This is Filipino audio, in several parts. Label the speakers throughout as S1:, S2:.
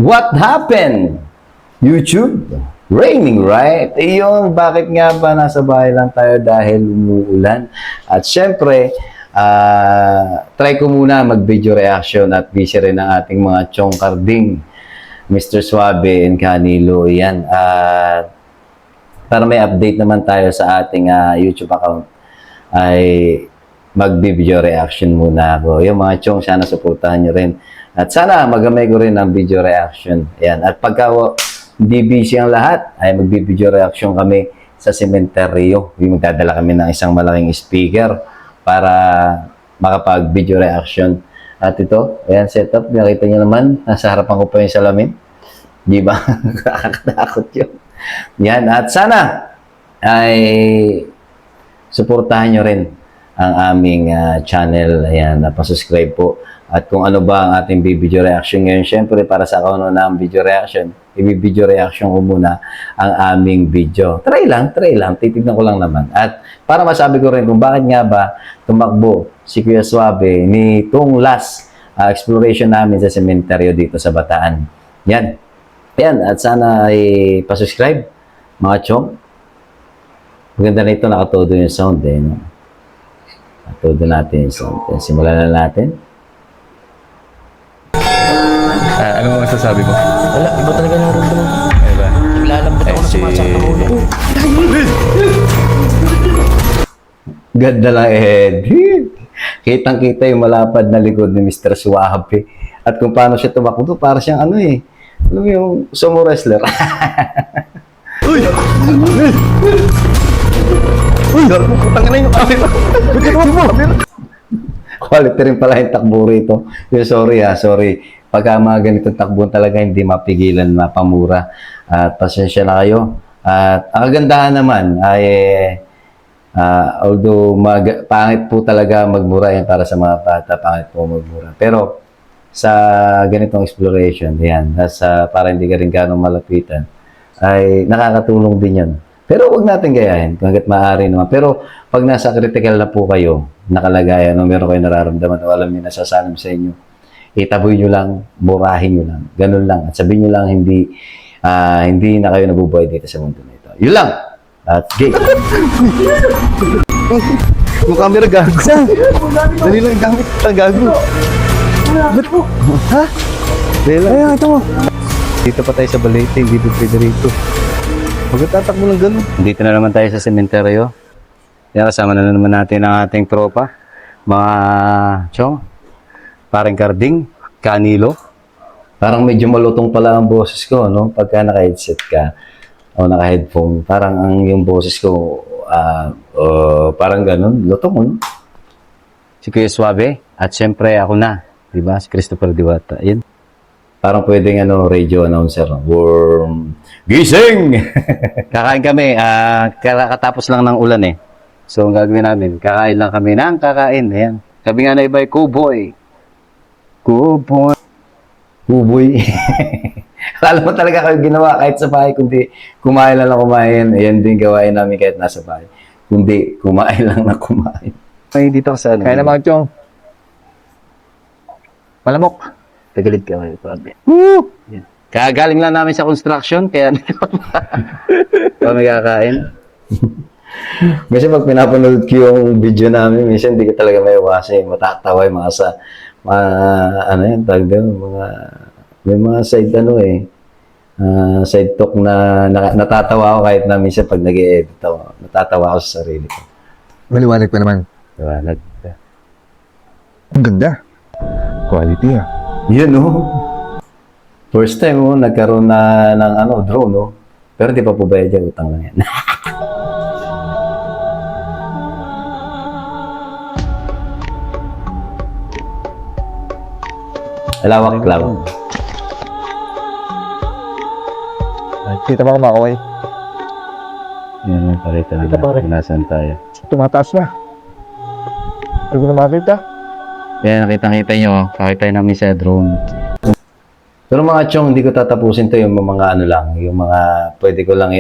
S1: What happened? YouTube? Raining, right? Iyon, bakit nga ba nasa bahay lang tayo dahil umuulan? At syempre, try ko muna mag-video reaction at busy rin ang ating mga chongkarding, Mr. Suave and Canilo. Yan. Para may update naman tayo sa ating YouTube account, ay mag-video reaction muna ako. Yung mga chong, sana suportahan nyo rin. At sana magamay ko rin ang video reaction. Ayan. At pagka hindi busy ang lahat, ay mag-video reaction kami sa sementeryo. Yung magdadala kami ng isang malaking speaker para makapag-video reaction. At ito, ayan, setup. Nakita nyo naman, nasa harapan ko pa yung salamin. Di ba? Nakakatakot yun. Yan. At sana ay suportahan nyo rin ang aming channel. Ayan, napasubscribe po. At kung ano ba ang ating video reaction ngayon, syempre para sa kauna na ang video reaction, i-video reaction ko muna ang aming video. Try lang, titignan ko lang naman. At para masabi ko rin kung bakit nga ba tumakbo si Kuya Suave nitong last exploration namin sa sementeryo dito sa Bataan. Yan. Yan, at sana ay pasubscribe, mga chong. Maganda na ito, nakatodo yung sound eh. No? Nakatodo natin yung sound. Simulan na natin.
S2: Ano mo masasabi mo?
S3: Wala, iba talaga naramdaman ko.
S2: Diba?
S3: Naglalambot ako na sumasakit ang ulo ko.
S1: Ganda lang, Ed. Kitang-kita yung malapad na likod ni Mr. Suave. At kung paano siya tumakbo, para siyang ano eh. Alam mo yung sumo wrestler. Uy! Uy! Putang na yung camera. Quality rin pala yung takbo rito. Sorry. Pagka mga ganitong takbo talaga hindi mapigilan, mapamura. At pasensya na kayo. At ang kagandahan naman ay although pangit po talaga magmura yan para sa mga bata, pangit po magmura. Pero sa ganitong exploration, yan, para hindi ka rin gano'ng malapitan, ay nakakatulong din yan. Pero huwag natin gayahin kung hanggat maaari naman. Pero pag nasa critical na po kayo, nakalagayan, o meron kayo nararamdaman o alam niyo nasasanam sa inyo, itaboy nyo lang, burahin nyo lang, ganun lang. At sabihin nyo lang hindi na kayo nabubuhay dito sa mundo na ito. Yun lang! At gay! Yung camera gago. Dali lang gamit. Ang gago. Ba't po? Ha? Dali lang. Ayan, ito mo. Dito pa tayo sa Balete, hindi pa pwede rito. Magtatak mo lang ganun. Dito na naman tayo sa sementeryo. Yan, kasama na naman natin ang ating tropa. Mga chong. Parang Karding, Canilo. Parang medyo malutong pala ang boses ko, no? Pagka naka-headset ka o naka-headphone, parang ang yung boses ko, parang ganun, lutong, no? Si Kuya Suave, at syempre ako na, di ba? Si Christopher Diwata. Ayun. Parang pwedeng radio announcer. Warm gising! Kakain kami. Katapos lang ng ulan eh. So, ang gagawin namin, kakain lang kami ng kakain. Ayan. Sabi nga na iba, kuboy. Kuboy. Kuboy. Alam mo talaga kayo ginawa kahit sa bahay, kundi kumain lang kumain. Ayan din gawain namin kahit nasa bahay. Kundi kumain lang na kumain. Ay, dito ka sa ano.
S2: Kaya na mga chong. Malamok.
S1: Tagalid ka kayo, Suave. Woo! Yan. Kagaling lang namin sa construction, kaya kami kakain. Kasi pag pinapanood ko yung video namin, minsan hindi ka talaga may iwasan. Matatawa yung mga may mga side side talk na natatawa ako kahit na minsan pag nag-i-edit ako. Natatawa ako sa sarili ko.
S2: Maliwanag pa naman.
S1: Liwanag.
S2: Ang ganda. Quality ah.
S1: Yun, no? First time, nagkaroon na ng drone, no? Pero di pa po bayad yan, utang lang yan. Lawak.
S2: Kita mo kumakaway.
S1: Yan, parita na.
S3: Kita pare.
S1: Nasaan tayo?
S2: Tumataas na. Hindi ko na makita.
S1: Yan, nakita nyo. Kakita namin sa drone. Pero mga chong, hindi ko tatapusin to yung mga yung mga pwede ko lang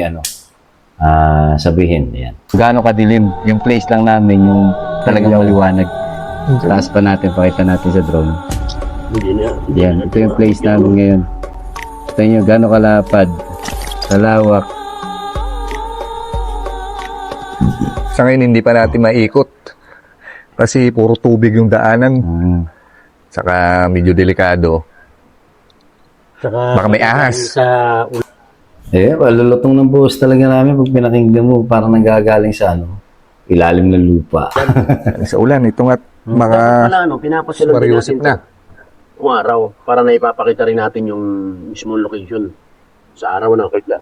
S1: sabihin. Yan. Gaano kadilim? Yung place lang namin, yung talagang maliwanag. Taas pa natin, pakita natin sa drone.
S3: Hindi na.
S1: Yan, ito yung place namin ngayon. Ito nyo, gano'ng kalapad. Kalawak.
S2: Sa ngayon, hindi pa natin maikot. Kasi puro tubig yung daanan. Saka medyo delikado. Baka may ahas.
S1: Malulutong ng buhos talaga namin pag pinakinggan mo. Parang nanggagaling sa ilalim ng lupa.
S2: Sa ulan, ito nga mga
S4: Pinapasalan din
S2: Mariusip
S4: natin
S2: na.
S4: kung araw para na ipapakita rin natin yung mismong location sa araw ng kagla.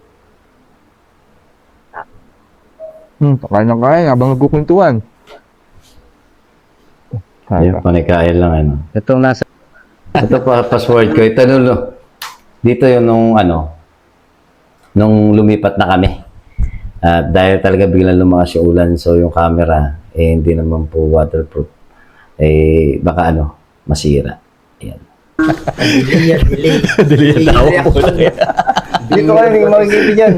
S2: Kakain ng kain habang nagkukwentuhan.
S1: Ayun, panikain lang Itong nasa... Ito pa, password ko. Ito dito yun nung lumipat na kami. Dahil talaga biglang lumakas yung ulan, so yung camera, hindi naman po waterproof. Baka masira. Ayan.
S3: Delay tao po lang yan.
S1: Dito kayo, hindi makikita dyan.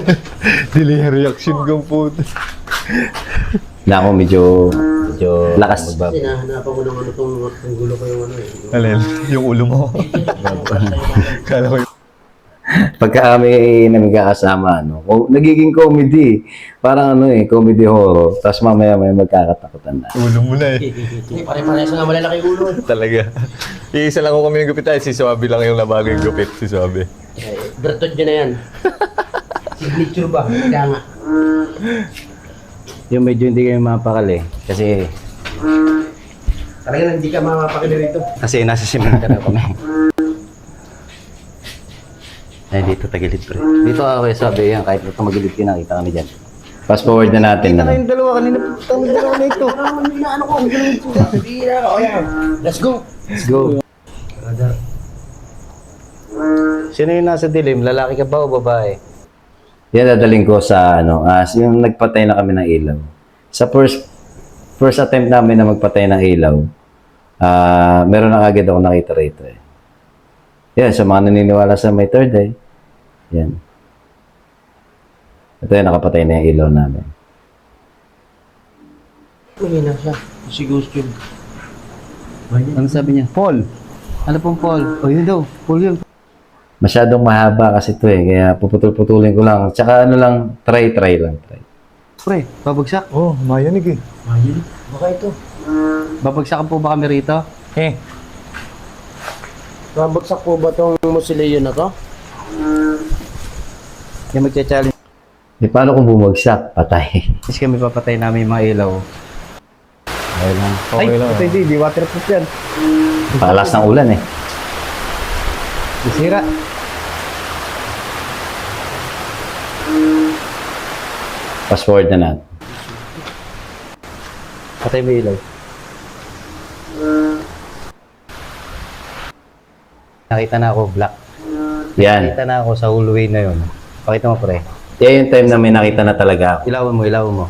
S2: Delay reaction kong po.
S1: Na ako medyo lakas.
S4: Hinahanapan ko ng itong gulo ko yung
S2: Alin, yung ulo mo. Kala ko
S1: Pagka kami nagkakasama, nagiging comedy. Parang comedy horror. Tapos mamaya may magkakatakutan na.
S2: ulo mo na eh.
S4: Hindi, pare-parehas na malalaki ulo.
S2: Talaga. Iisa lang ko kami ng gupit tayo. Si Suabe lang yung nabago yung gupit. Si Suabe.
S4: Bertod nyo na yan. Signature ba? Kaya nga.
S1: Yung medyo hindi kayo mapakali. Kasi
S4: Talaga hindi ka mapapakili rito.
S1: nasa simento na kami. Dito tagilid pre. Dito ako sabi yan. Kahit ito magilid kinakita kami dyan. Fast forward na natin. Kita kayong dalawa kanina. Dalawa na ito.
S4: Ano ko? Bira ka. Let's go.
S1: Let's go. Sino yung nasa dilim? Lalaki ka ba o babae? Yan, dadaling ko sa yung nagpatay na kami ng ilaw. Sa first attempt namin na magpatay ng ilaw, meron na agad ako nakita rito eh. Yan, sa mga naniniwala sa may third eye, yan. Ito yung nakapatay na yung ilaw namin.
S4: Mahina siya. Si Ghost yun.
S1: Ano sabi niya? Paul. Ano pong Paul? O yun daw, Paul yun. Masyadong mahaba kasi ito eh, kaya puputol-putulin ko lang. Tsaka try lang. Pre, babagsak.
S2: Oh, mayanig eh.
S4: Baka ito.
S1: Babagsakan po ba kami rito?
S4: Babagsak po ba itong musilyo na to?
S1: Yung magcha-challenge. Paano kung bumagsak? Patay. Kasi kami papatay namin yung mga ilaw. Okay lang.
S2: Okay lang.
S1: Ito hindi waterproof yan. Pakalas ng ulan eh. Isira. Fast forward na natin. Patay mo ilaw. Nakita na ako black. Yan. Nakita na ako sa hallway na yun. Pakita mo pre. Yan yung time na may nakita na talaga ako. Ilawan mo.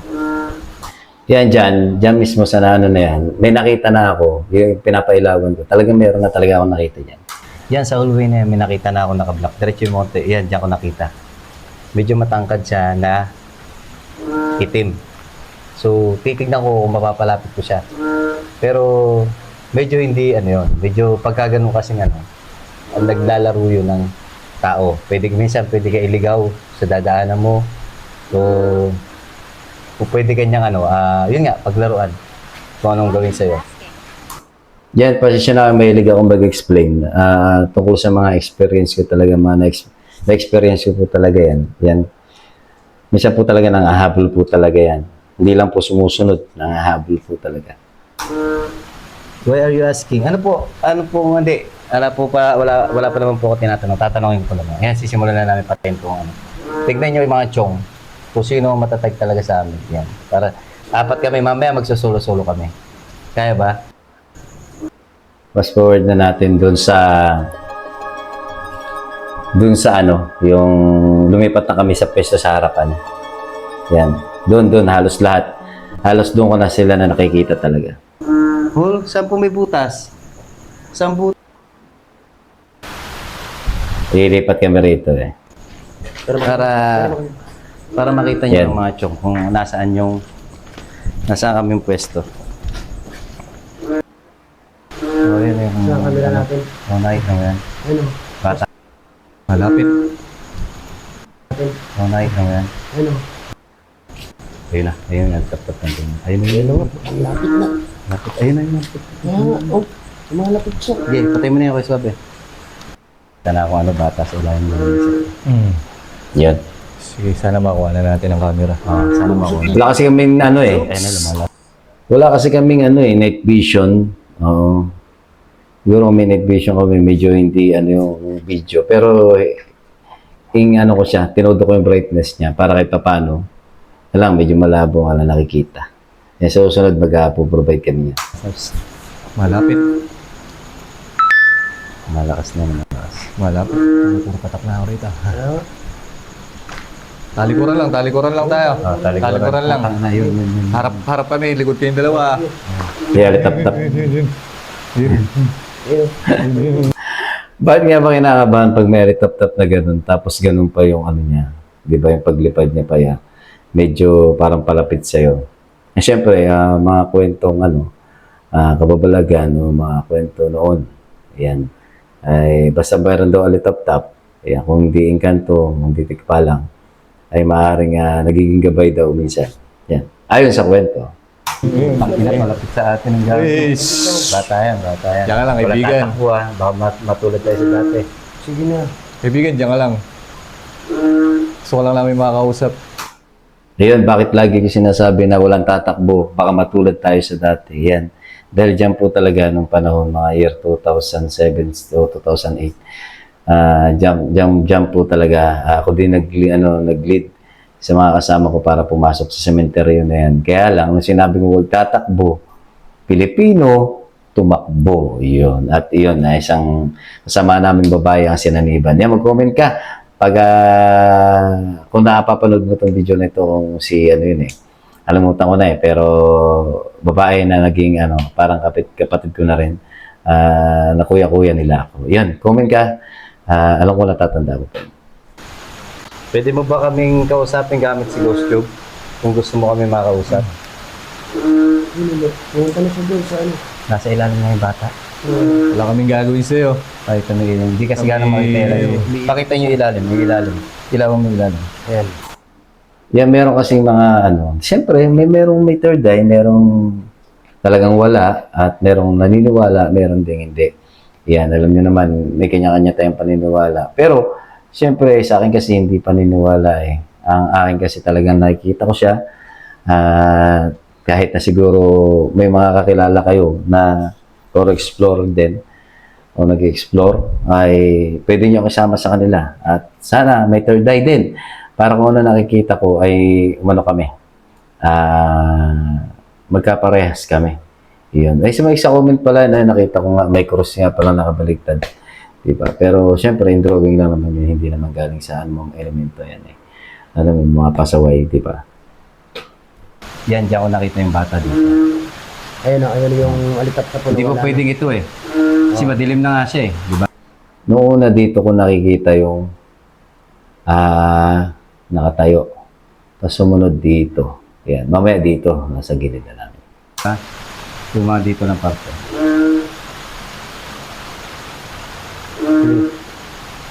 S1: Yan dyan mismo sa na yan. May nakita na ako, yung pinapailawan ko. Talagang meron na talaga ako nakita dyan. Yan sa hallway na yan, may nakita na ako naka-black. Diretso yung monte, yan dyan ko nakita. Medyo matangkad siya na itim. So, titignan ko kung mapapalapit ko siya. Pero, medyo hindi, medyo pagka ganun kasing ang naglalaro yun ng tao. Minsan pwede ka iligaw sa dadaanan mo. So, kung pwede kanyang yun nga, paglaruan. Kung anong gawin sa'yo. Yan, pasensya na mahilig akong mag-explain. Tungkol sa mga experience ko talaga, na-experience ko po talaga yan. Yan. Minsan po talaga nangahabol po talaga yan. Hindi lang po sumusunod, nangahabol po talaga. Why are you asking? Ano po, hindi. Wala pa naman po ako tinatanong. Tatanungin ko lang. Yan, sisimulan na namin patayin po. Tignan nyo yung mga chong. Kung sino ang matatag talaga sa amin. Yan. Para, apat kami, mamaya magsusulo-sulo kami. Kaya ba? Fast forward na natin dun sa yung lumipat na kami sa pwesto sa harapan. Yan. Doon, halos lahat. Halos doon ko na sila na nakikita talaga. Paul, saan po may butas? Saan butas? Ililipat kami rito eh. Para makita niyo yung mga chong kung nasaan kami yung pwesto. Yun yung...
S4: Sa camera natin.
S1: Nakita mo yan.
S4: Ano?
S1: Bata.
S2: Malapit.
S1: Oh, nakita mo yan.
S3: Ano?
S1: Ayun na. Ayun na. Tap-tap na din. Ayun na yun.
S3: Lapit na.
S1: Lapit. Ayun na yun.
S3: Oh, lumalapit siya.
S1: Sige, patay mo na yung Kuya Swab eh. Tana kung ano bata sa ilalim mo. Yan.
S2: Sige, sana makuha na natin ang camera.
S1: Sana makuha.
S5: Wala kasi kaming ano eh.
S1: Ayun na, lumalapit.
S5: Wala kasi kaming ano eh, night vision. Oo. Siguro may night vision kami, medyo hindi ano yung video. Pero ano ko siya, tinodo ko yung brightness niya para kahit paano, alam, medyo malabo nga na nakikita. Kaya sa susunod, mag-provide kami niya.
S2: Malapit.
S1: Malakas na malakas.
S2: Malapit. Puro patak na ako rito. Talikuran lang tayo. Talikuran lang.
S1: Na, yun.
S2: Harap kami, likod kayong dalawa.
S5: Kaya tap-tap. Bakit nga ba kinakabahan pag may tap-tap na ganun, tapos ganun pa yung ano niya? Di ba yung paglipad niya pa yan? Medyo parang palapit sa'yo. Eh, syempre, mga kwentong kababalagan o mga kwento noon. Ayan. Ay, basta mayroon daw alitap-tap. Ayan, kung hindi engkanto, kung hindi tikpalang, ay maaaring nagiging gabay daw minsan. Yan. Ayon sa kwento.
S1: Malapit sa atin ang gawin. Bata yan.
S2: Diyan ka lang, kaibigan.
S1: Wala tatakbo baka matulad tayo sa dati.
S3: Sige na.
S2: Kaibigan, diyan ka lang. Gusto ko lang namin makakausap.
S5: Ayun, bakit lagi ko sinasabi na walang tatakbo, baka matulad tayo sa dati. Yan. Dahil dyan po talaga nung panahon, mga year 2007 o 2008, jump po talaga. Ako din nag-lead sa mga kasama ko para pumasok sa cemetery na yan. Kaya lang, nung sinabi ko huwag tatakbo, Pilipino, tumakbo. Yun. At yun, isang kasama namin babae ang sinaniban. Yan, mag-comment ka. Pag, kung napapanood mo itong video na ito, kung si alimutan ko na pero babae na naging parang kapatid ko na rin, na kuya-kuya nila ako. Yan, comment ka. Alam ko natatanda ko.
S1: Pwede mo ba kaming kausapin gamit si Ghost Tube? Kung gusto mo kami makausap.
S3: Pumunta na siya doon sa ano.
S1: Nasa ilalim na yung bata.
S2: Wala kaming gagawin sa'yo.
S1: Ay, ito na ilalim. Hindi kasi gano'ng makikita yun. Pakita nyo ilalim. Yung ilalim. Ilawan mo ilalim. Ayan.
S5: Yan, meron kasing mga siyempre, may third eye, merong talagang wala, at merong naniniwala, meron ding hindi. Yan, alam nyo naman, may kanya-kanya tayong paniniwala. Pero, siyempre, sa akin kasi hindi paniniwala eh. Ang akin kasi talagang nakikita ko siya, kahit na siguro may mga kakilala kayo na or explore din, o nag-explore, ay pwede nyo kasama sa kanila. At sana may third eye din. Para kung ano nakikita ko ay kami. Magkaparehas kami. Yun. Ay, sa comment pala na nakita ko nga, may cross nga pala nakabaligtad. Diba? Pero, syempre, yung drawing lang naman yun, hindi naman galing sa anumang elemento yan eh. Ano mo, mga pasaway, diba? Yan, diyan ko nakita yung bata dito.
S3: Ayun yung alitap na po.
S1: Hindi pa pwedeng ito eh. Kasi madilim na nga siya eh. Diba?
S5: Noong una dito ko nakikita yung nakatayo. Tapos sumunod dito. Yan. Mamaya dito, nasa gilid na namin.
S1: Yung mga dito ng parte.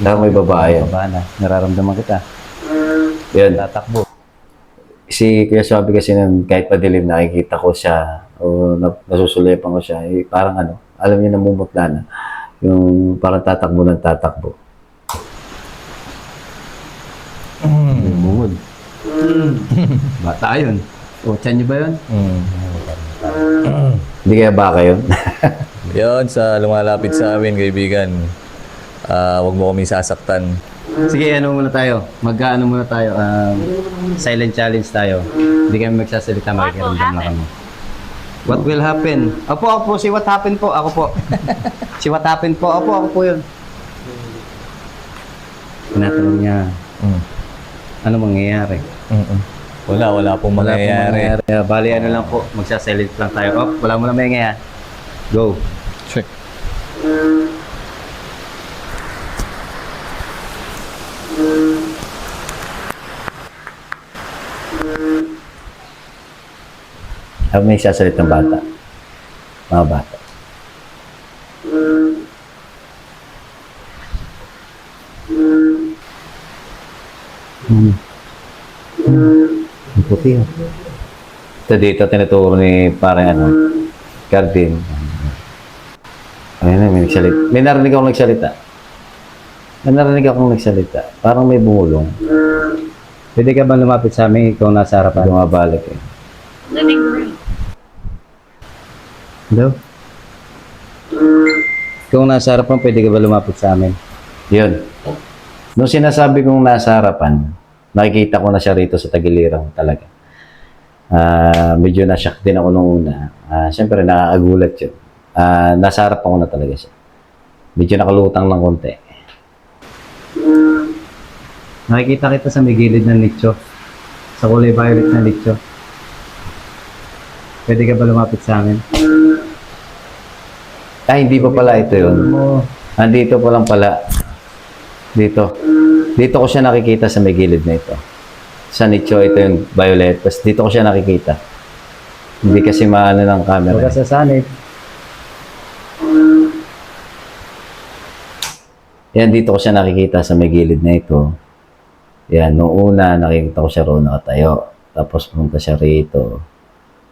S5: Dahil may babae.
S1: Baba na. Nararamdaman kita.
S5: Yan.
S1: Tatakbo.
S5: Kaya sabi kasi nun, kahit padilim nakikita ko siya o nasusulipan ko siya, eh, parang alam niyo namumutla na. Yung parang tatakbo ng tatakbo.
S1: Bungod. Bata yun. O, tiyan nyo ba yun?
S5: Hindi kaya baka yun?
S2: Yun, sa lumalapit sa amin, kaibigan. Huwag mo kami sasaktan.
S1: Sige, muna tayo. Mag-ano muna tayo. Silent challenge tayo. Hindi kami magsasalita, makikiramdam lang kami. What will happen? Ako po. Si what happened po. Ako po. Si what happened po. Ako po yun. Tinatanong niya, ano mangyayari?
S2: Wala pong mangyayari.
S1: Bali, lang po. Magsasilent lang tayo. Wala mo na mangyayari. Go.
S2: Check.
S5: May sasalit ng bata. Mga bata. Ang puti. Oh. Ito dito, tinuturo ni parang Cardin. Ayun na, may nagsalita. May narinig akong nagsalita. May narinig akong nagsalita. Parang may bumulong.
S1: Pwede ka ba lumapit sa amin? Ikaw nasa harapan.
S5: Bumabalik eh.
S6: Living room.
S1: Hello? Ikaw nasa harapan, pwede ka ba lumapit sa amin?
S5: Yun. Nung sinasabi kong nasa harapan, nakikita ko na siya rito sa tagilirang talaga. Medyo na-shock din ako nung una. Siyempre, nakakagulat yun. Nasa harapan ko na talaga siya. Medyo nakalutang ng konti.
S1: Nakikita kita sa may gilid ng nicho. Sa kulay violet na nicho. Pwede ka ba lumapit sa amin?
S5: Hindi pa pala ito yun. Andito pa lang pala. Dito. Dito ko siya nakikita sa may gilid na ito. Sa nicho, ito yung violet. Tapos dito ko siya nakikita. Hindi kasi maano ng camera.
S1: Huwag ka sasanib.
S5: Yan, dito ko siya nakikita sa may gilid na ito. Yan, noong una, nakikita ko siya roon nakatayo. Tapos pumunta siya rito.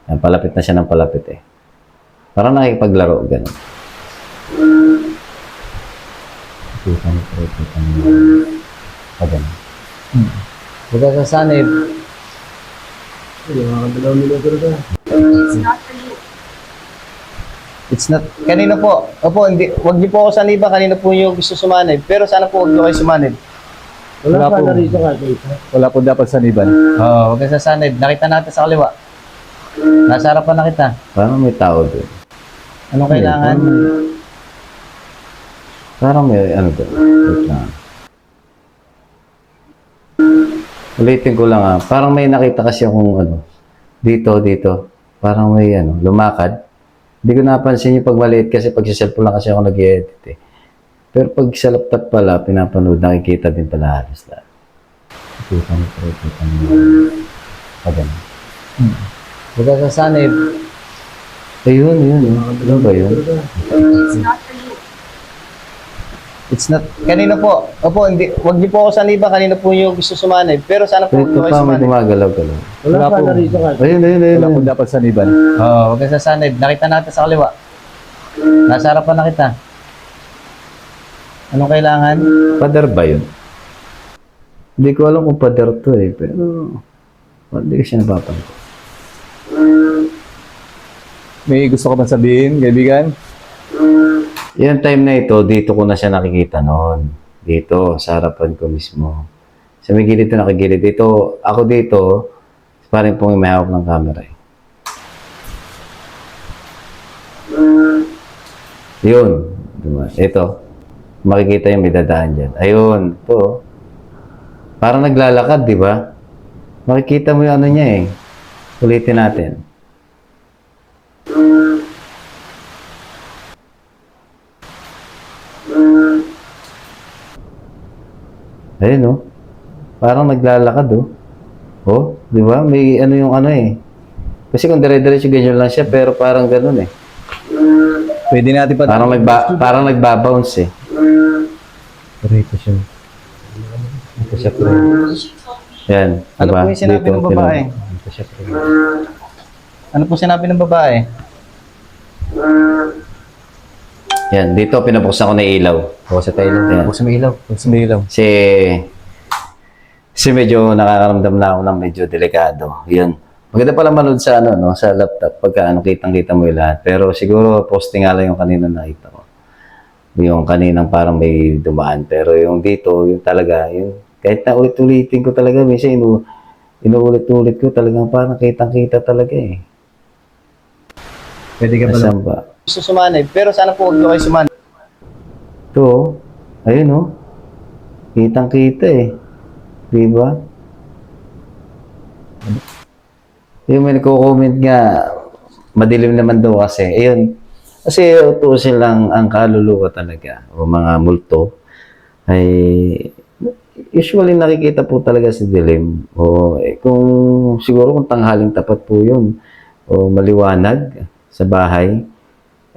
S5: Yan, palapit na siya ng palapit eh. Parang nakikipaglaro, gano'n. Gano'n.
S1: Huwag ka sasanib.
S6: It's not for you.
S1: It's not, kanino po? Opo, hindi, wag niyo po ako saniba, kanino po niyo gusto sumanib. Pero sana po wag niyo kayo sumanib.
S3: Wala pa na rito ka dito.
S2: Wala po dapat saniban.
S1: Oo, wag ka sasanib. Nakita natin sa kaliwa. Nasa harapan na kita.
S5: Parang may tao doon.
S1: Anong kailangan?
S5: Parang may ano doon. Wait lang. Ulitin ko lang Parang may nakita kasi akong dito. Parang may lumakad. Hindi ko napansin yung pag maliit kasi pag sa cellphone lang kasi ako nag-edit eh. Pero pag sa laptop pala, pinapanood, nakikita din pala halos lahat. Kita mo. Ganun.
S1: Huwag ka sasanib.
S5: Ayun. Ano ba yun?
S6: It's not for you.
S1: It's not, kanino po? Opo, hindi, wag niyo po ako saniba, kanino po niyo gusto sumanib. Pero sana po wag
S5: Ito
S1: niyo kayo
S5: pa may
S1: sumanib.
S5: gumagalaw-galaw.
S3: Wala pa na rito ka.
S5: Ayun.
S2: Wala po dapat saniban.
S1: Oo, wag ka sasanib. Nakita natin sa kaliwa. Nasa harapan na kita. Anong kailangan?
S5: Pader ba yun? Hindi ko alam kung pader to eh. Pero hindi ko siya napapansin.
S2: May gusto ka bang sabihin, kaibigan?
S5: Yung time na ito, dito ko na siya nakikita noon. Dito, sa harapan ko mismo. Sa may gilid ito nakagilid. Dito, ako dito, parang pong may hawak ng camera eh. Yun. Diba? Ito. Makikita yung may dadaan dyan. Ayun. Ito. Parang naglalakad, di ba? Makikita mo yung ano niya eh. Ulitin natin. Ayun oh. Parang naglalakad oh. Oh, di ba? May ano yung ano eh. Kasi kung dire-diretso ganyan lang siya, pero parang ganun eh.
S1: Pwede natin pa.
S5: Parang nagbabounce eh.
S1: Rito siya.
S5: Ito siya pre. Yan,
S1: Ano
S5: diba?
S1: po yung sinabi
S5: Dito,
S1: ng babae?
S5: Ito siya pre.
S1: Ano po sinabi ng babae?
S5: Yan, dito pinabuksan ko na ilaw.
S1: Bukas sa tayo.
S5: Yan.
S1: Bukas sa ilaw.
S2: Sumilaw.
S5: Kasi medyo nakakaramdam na ako ng medyo delikado. Yun. Maganda pala manood sa sa laptop pagka kitang-kita mo yung lahat. Pero siguro posting nga lang yung kanina nakita ko. Yung kaninang parang may dumaan. Pero yung dito, yung talaga, yung kahit na ulit-ulitin ko talaga, minsan inuulit-ulit ko talagang parang kitang-kita talaga eh.
S1: Pwede ka ba
S5: Nasaan ba?
S1: gusto sumanib? Pero sana po wag niyo kayo sumanib.
S5: Ito, ayun oh. Kitang-kita eh. Di ba? Yung may nagko-comment nga, madilim naman daw kasi. Ayun. Kasi utusin lang ang kaluluwa talaga o mga multo ay usually nakikita po talaga sa dilim. O kung siguro kung tanghaling tapat po yun o maliwanag sa bahay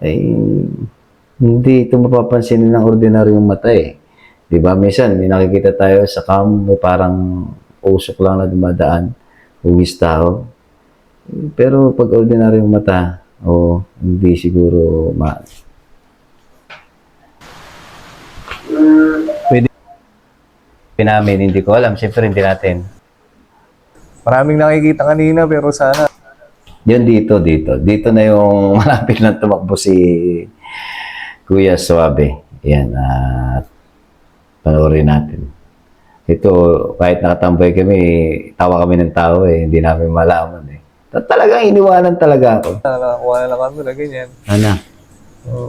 S5: ay hindi ito mapapansin ng ordinaryong mata eh. Di ba? Minsan, may nakikita tayo sa cam, may parang usok lang na dumadaan, huwis tao. Pero pag ordinaryong mata, hindi siguro namin, hindi ko alam. Siyempre, hindi natin.
S2: Maraming nakikita kanina pero sana
S5: Yun dito. Dito na yung malapit lang tumakbo si Kuya Suabe. Yan, at panoorin natin. Ito, kahit nakatambay kami, tawa kami ng tao eh. Hindi namin malaman eh. Talagang iniwanan talaga ako.
S2: nakakuha na lang kami na ganyan.
S5: Ano?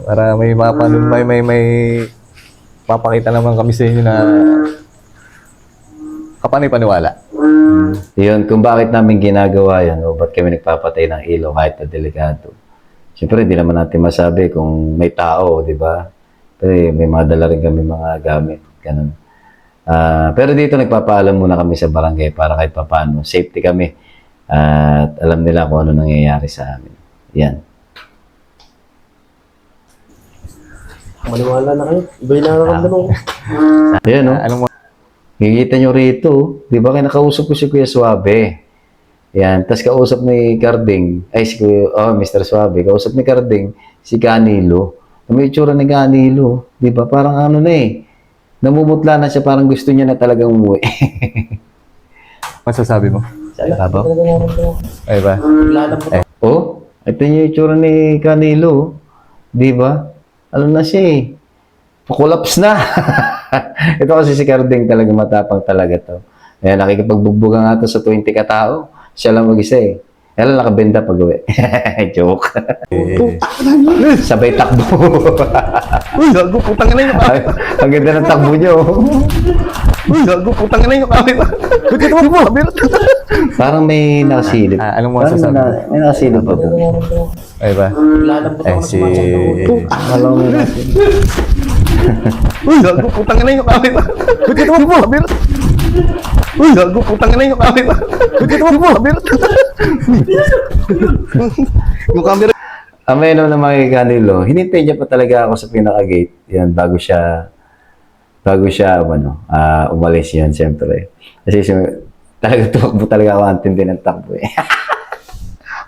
S2: Para may may papakita naman kami sa inyo na kapanay-paniwala.
S5: Yun, kung bakit namin ginagawa yan, o ba't kami nagpapatay ng ilaw kahit na delikado. Siyempre, hindi naman natin masabi kung may tao, di ba? Pero may mga dala rin kami mga gamit. Ganun. Pero dito, nagpapaalam muna kami sa barangay para kahit papaano, safety kami. At alam nila kung ano nangyayari sa amin. Yan.
S4: Maniwala na kayo. Iba yung nararamdaman ko.
S5: Ayan, no?
S2: Anong
S5: Kikita nyo rito, di ba kayo nakausap ko si Kuya Suabe? Yan, tas kausap ni Carding, si Kuya, Mr. Suabe, kausap ni Carding, si Canilo. May itsura ni Canilo, di ba? Parang ano na eh, namumutla na siya, parang gusto niya na talagang umuwi.
S2: masasabi mo?
S5: Saan ba?
S2: Ay ba?
S5: Ito yung itsura ni Canilo, di ba? Ano na siya eh, pakulaps na. Ito kasi si Carding talaga matapang talaga to. Ayan, nakikipagbugbog nga to sa 20 katao. Siya lang mag-isa eh. Kaya lang nakabenda pag uwi. Joke. Sabay takbo.
S1: Uy, gago, putang na yung camera.
S5: Ang ganda ng takbo nyo.
S1: Uy, gago, putang na yung camera. Bakit mo po, camera?
S5: Parang may nakasilip.
S2: Anong mo
S5: Parang
S2: masasabi?
S5: may nakasilip pa doon.
S2: Ay ba? Si...
S5: Alam mo may nakasilip.
S1: Uy, gago, putang na yung camera. Bakit mo po, camera? Uy, gago, putang na yung camera. Bakit mo po, camera? Yung camera.
S5: May na mga Canilo, hinintay niya pa talaga ako sa pinaka-gate. Yan, bago siya umalis yan, siyempre. Kasi talaga tumakbo talaga ako, antindi ng takbo eh.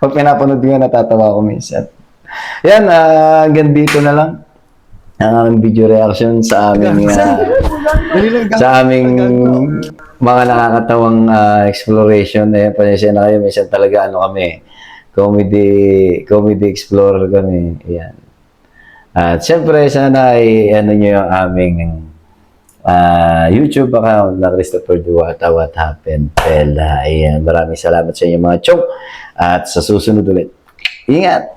S5: Pag pinapanood ko, natatawa ako minsan. Yan, hanggang dito na lang ang aming video reaction sa aming mga nakakatawang exploration. Ayan, pasensya na kayo, minsan talaga kami, comedy explorer kami. Ayan. At syempre, sana ay nyo yung aming YouTube account na Christopher Duwata, What Happened Pela. Ayan, maraming salamat sa inyo mga chong. At sa susunod ulit. Ingat!